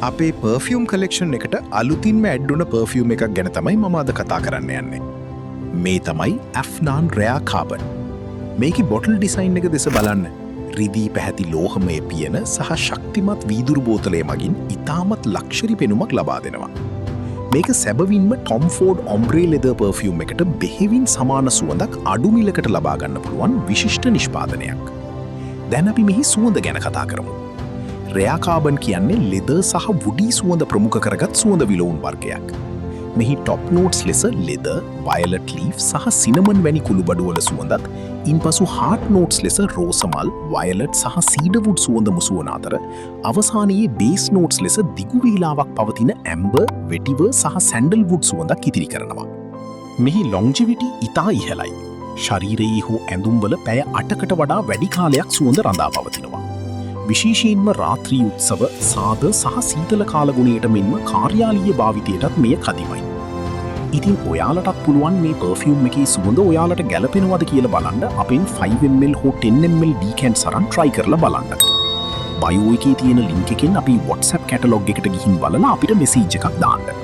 අපේ perfume collection එකට අලුතින්ම ඇඩ්ඩුන perfume එකක් ගැන තමයි මම අද කතා කරන්න යන්නේ. මේ තමයි ඇෆ්නාන් රෙයා කාබන්. මේක බොටල් ඩිසයින් එක දෙස බලන්න. රිදී පැහැති ලෝහමය පියන සහ ශක්තිමත් වීදුරු බෝතලය මගින් ඉතාමත් ලක්ෂරි පෙනුමක් ලබා දෙනවා. මේක සැබවින්ම ටොම් ෆෝඩ් ඔම්බ්‍රේ ලෙදර් පර්ෆියුම් එකට බෙහෙවින් සමාන සුවඳක් අඩු මිලකට ලබා ගන්න පුළුවන් විශිෂ්ට නිෂ්පාදනයක්. දැන් අපි මෙහි සුවඳ ගැන කතා කරමු. රෙයා කාබන් කියන්නේ ලෙදර් සහ වුඩී සුවඳ ප්‍රමුඛ කරගත් සුවඳ විලවුන් වර්ගයක්. මෙහි ටොප් නෝට්ස් ලෙස ලෙදර්, වයලට් ලීෆ් සහ සිනමන් වැනි කුළුබඩුවල සුවඳත්, ඉන්පසු හාට් නෝට්ස් ලෙස රෝසමල්, වයලට් සහ සීඩර්වුඩ් සුවඳ මුසුවන අතර අවසානයේ බේස් නෝට්ස් ලෙස දිගු වේලාවක් පවතින ඇම්බර්, වෙටිවර් සහ සැන්ඩල්වුඩ් සුවඳක් ඉතිරි කරනවා. මෙහි ලොන්ජිවිටි ඉතා ඉහළයි. ශරීරයේ හෝ ඇඳුම්වල පැය 8කට වඩා වැඩි කාලයක් සුවඳ රඳා පවතිනවා. විශේෂයෙන්ම රාත්‍රී උත්සව, සාද සහ සීතල කාලගුණයට මෙන්ම කාර්යාලීය භාවිතයටත් මෙය කදිමයි. ඉතින් ඔයාලටත් පුළුවන් මේ පර්ෆියුම් එකේ සුවඳ ඔයාලට ගැලපෙනවද කියලා බලන්න අපෙන් 5ml හෝ 10ml ඩීකැන්ට් සරන් try කරලා බලන්න. බයෝ එකේ තියෙන ලින්ක් එකෙන් අපි WhatsApp කැටලොග් එකට ගිහින් බලලා අපිට මෙසේජ් එකක් දාන්න.